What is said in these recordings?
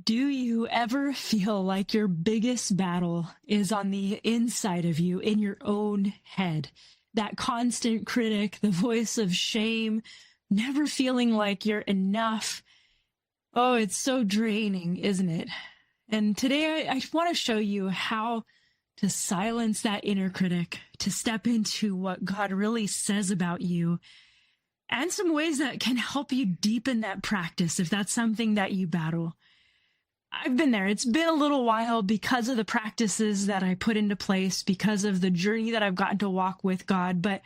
Do you ever feel like your biggest battle is on the inside of you, in your own head? That constant critic, the voice of shame, never feeling like you're enough. Oh, it's so draining, isn't it? And today I want to show you how to silence that inner critic, to step into what God really says about you, and some ways that can help you deepen that practice if that's something that you battle. I've been there. It's been a little while because of the practices that I put into place, because of the journey that I've gotten to walk with God. But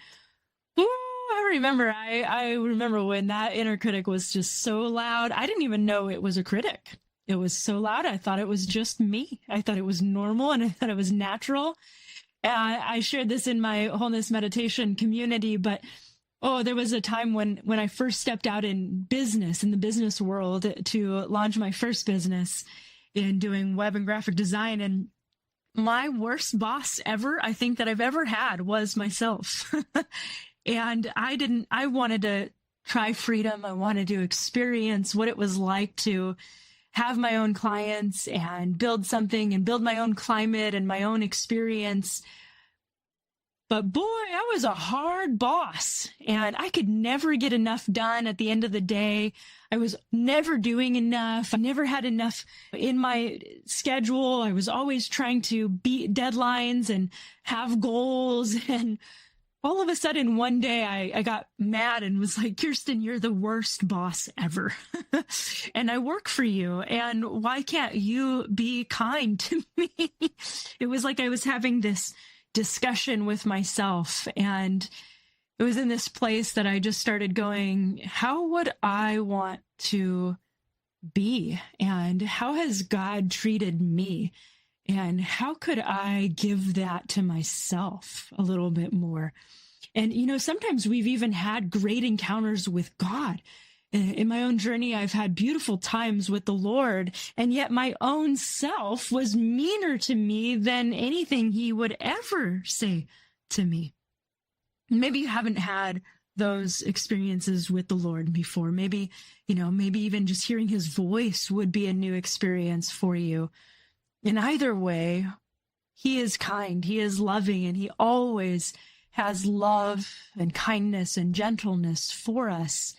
I remember when that inner critic was just so loud. I didn't even know it was a critic. It was so loud. I thought it was just me. I thought it was normal and I thought it was natural. I shared this in my wholeness meditation community, but there was a time when I first stepped out in the business world, to launch my first business in doing web and graphic design. And my worst boss ever, I think, that I've ever had was myself. And I wanted to try freedom. I wanted to experience what it was like to have my own clients and build something and build my own climate and my own experience. But boy, I was a hard boss and I could never get enough done at the end of the day. I was never doing enough. I never had enough in my schedule. I was always trying to beat deadlines and have goals. And all of a sudden, one day I got mad and was like, Kirsten, you're the worst boss ever. And I work for you. And why can't you be kind to me? It was like I was having this discussion with myself. And it was in this place that I just started going, how would I want to be? And how has God treated me? And how could I give that to myself a little bit more? And, sometimes we've even had great encounters with God. In my own journey, I've had beautiful times with the Lord, and yet my own self was meaner to me than anything he would ever say to me. Maybe you haven't had those experiences with the Lord before. Maybe even just hearing his voice would be a new experience for you. In either way, he is kind, he is loving, and he always has love and kindness and gentleness for us.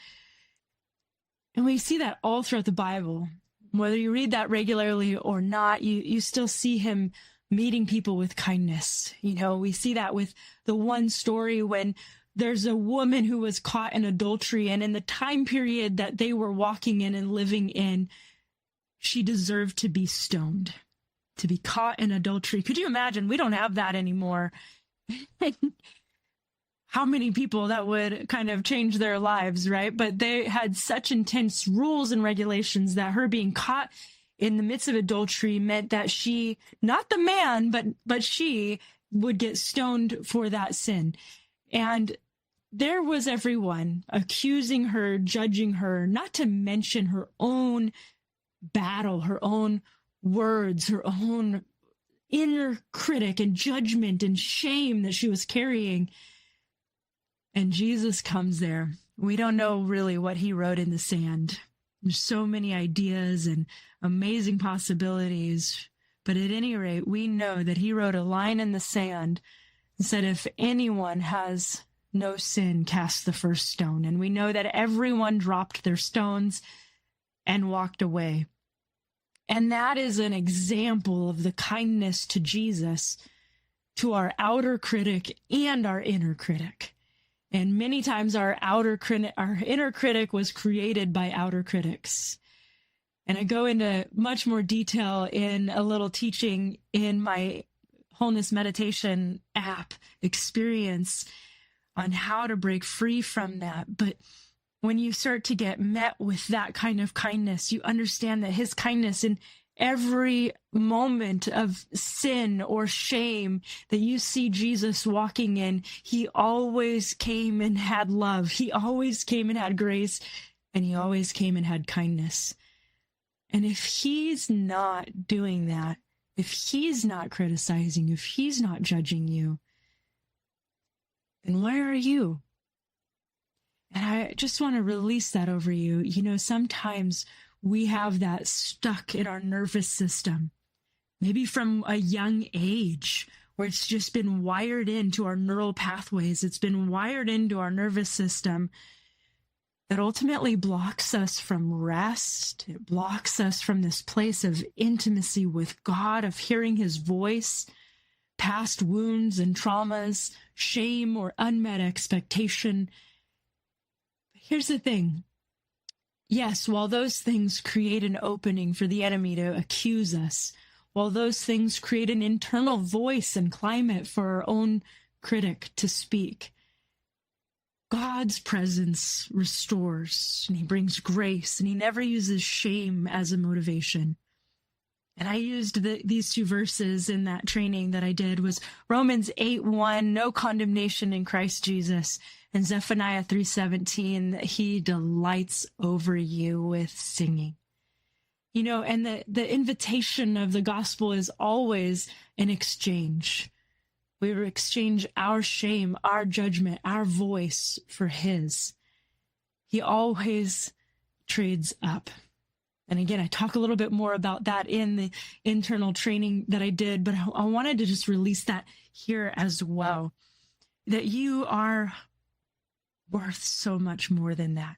And we see that all throughout the Bible. Whether you read that regularly or not, you still see him meeting people with kindness. We see that with the one story when there's a woman who was caught in adultery, and in the time period that they were walking in and living in, she deserved to be stoned, to be caught in adultery. Could you imagine? We don't have that anymore. How many people that would kind of change their lives, right? But they had such intense rules and regulations that her being caught in the midst of adultery meant that she, not the man, but she would get stoned for that sin. And there was everyone accusing her, judging her, not to mention her own battle, her own words, her own inner critic and judgment and shame that she was carrying. And Jesus comes there. We don't know really what he wrote in the sand. There's so many ideas and amazing possibilities. But at any rate, we know that he wrote a line in the sand and said, if anyone has no sin, cast the first stone. And we know that everyone dropped their stones and walked away. And that is an example of the kindness to Jesus, to our outer critic and our inner critic. And many times our inner critic was created by outer critics. And I go into much more detail in a little teaching in my Wholeness Meditation app experience on how to break free from that. But when you start to get met with that kind of kindness, you understand that his kindness in every moment of sin or shame that you see Jesus walking in, he always came and had love. He always came and had grace, and he always came and had kindness. And if he's not doing that, if he's not criticizing, if he's not judging you, then where are you? And I just want to release that over you. Sometimes we have that stuck in our nervous system, maybe from a young age, where it's just been wired into our neural pathways. It's been wired into our nervous system that ultimately blocks us from rest. It blocks us from this place of intimacy with God, of hearing his voice, past wounds and traumas, shame or unmet expectation. Here's the thing. Yes, while those things create an opening for the enemy to accuse us, while those things create an internal voice and climate for our own critic to speak, God's presence restores, and he brings grace, and he never uses shame as a motivation. And I used these two verses in that training that I did, was Romans 8:1, no condemnation in Christ Jesus, and Zephaniah 3:17, that he delights over you with singing. You know, and the invitation of the gospel is always an exchange. We exchange our shame, our judgment, our voice for his. He always trades up. And again, I talk a little bit more about that in the internal training that I did, but I wanted to just release that here as well, that you are worth so much more than that.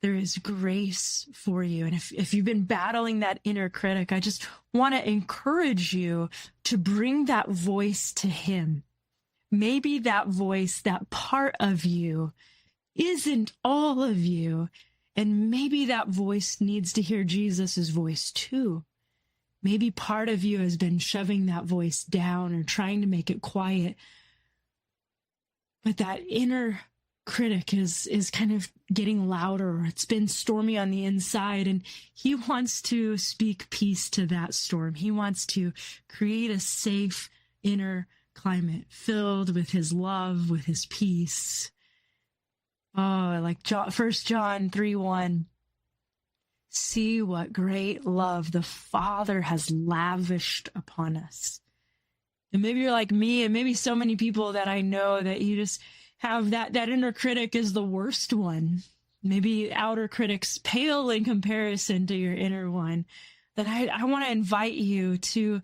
There is grace for you. And if you've been battling that inner critic, I just want to encourage you to bring that voice to him. Maybe that voice, that part of you, isn't all of you. And maybe that voice needs to hear Jesus's voice too. Maybe part of you has been shoving that voice down or trying to make it quiet. But that inner critic is kind of getting louder. It's been stormy on the inside, and he wants to speak peace to that storm. He wants to create a safe inner climate filled with his love, with his peace. Oh, like 1 John 3:1. See what great love the Father has lavished upon us. And maybe you're like me, and maybe so many people that I know, that you just have that inner critic is the worst one. Maybe outer critics pale in comparison to your inner one. That I want to invite you to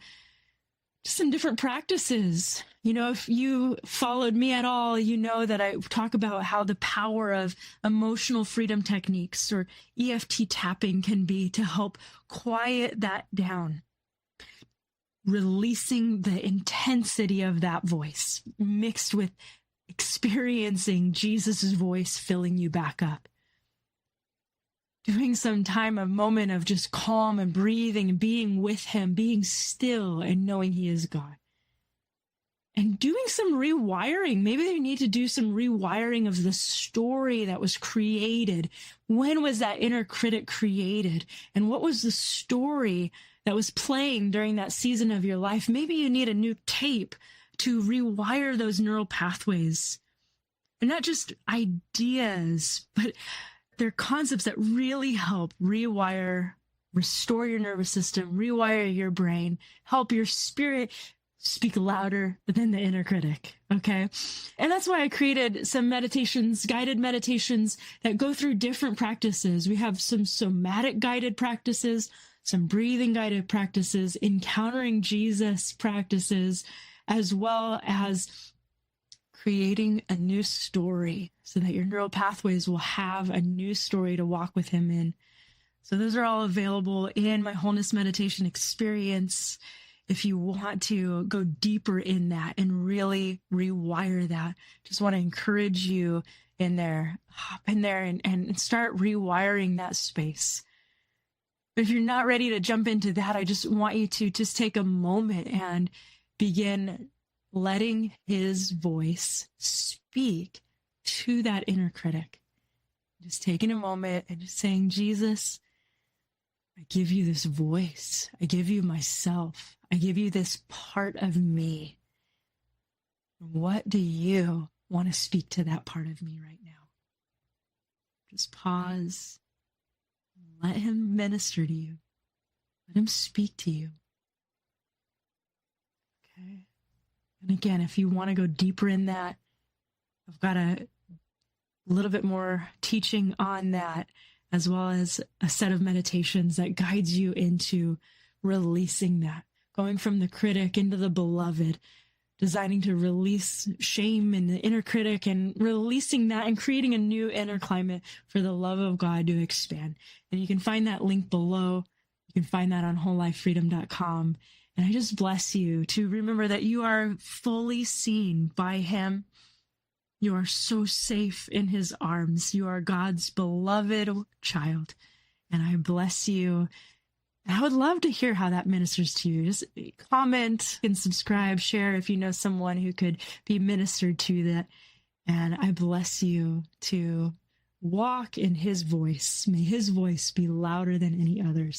some different practices. You know, if you followed me at all, you know that I talk about how the power of emotional freedom techniques or EFT tapping can be to help quiet that down, releasing the intensity of that voice mixed with experiencing Jesus's voice filling you back up. Doing some time, a moment of just calm and breathing and being with him, being still and knowing he is God. And doing some rewiring. Maybe you need to do some rewiring of the story that was created. When was that inner critic created? And what was the story that was playing during that season of your life? Maybe you need a new tape to rewire those neural pathways. They're not just ideas, but they're concepts that really help rewire, restore your nervous system, rewire your brain, help your spirit speak louder than the inner critic, okay? And that's why I created some meditations, guided meditations that go through different practices. We have some somatic guided practices, some breathing guided practices, encountering Jesus practices, as well as creating a new story so that your neural pathways will have a new story to walk with him in. So those are all available in my Wholeness Meditation Experience. If you want to go deeper in that and really rewire that, just want to encourage you in there, hop in there and start rewiring that space. But if you're not ready to jump into that, I just want you to just take a moment and begin letting his voice speak to that inner critic. Just taking a moment and just saying, Jesus, I give you this voice. I give you myself. I give you this part of me. What do you want to speak to that part of me right now? Just pause. Let him minister to you. Let him speak to you. Okay. And again, if you want to go deeper in that, I've got a little bit more teaching on that as well as a set of meditations that guides you into releasing that, going from the critic into the beloved, designing to release shame in the inner critic and releasing that and creating a new inner climate for the love of God to expand. And you can find that link below. You can find that on wholelifefreedom.com. And I just bless you to remember that you are fully seen by him. You are so safe in his arms. You are God's beloved child. And I bless you. I would love to hear how that ministers to you. Just comment and subscribe, share if you know someone who could be ministered to that. And I bless you to walk in his voice. May his voice be louder than any others.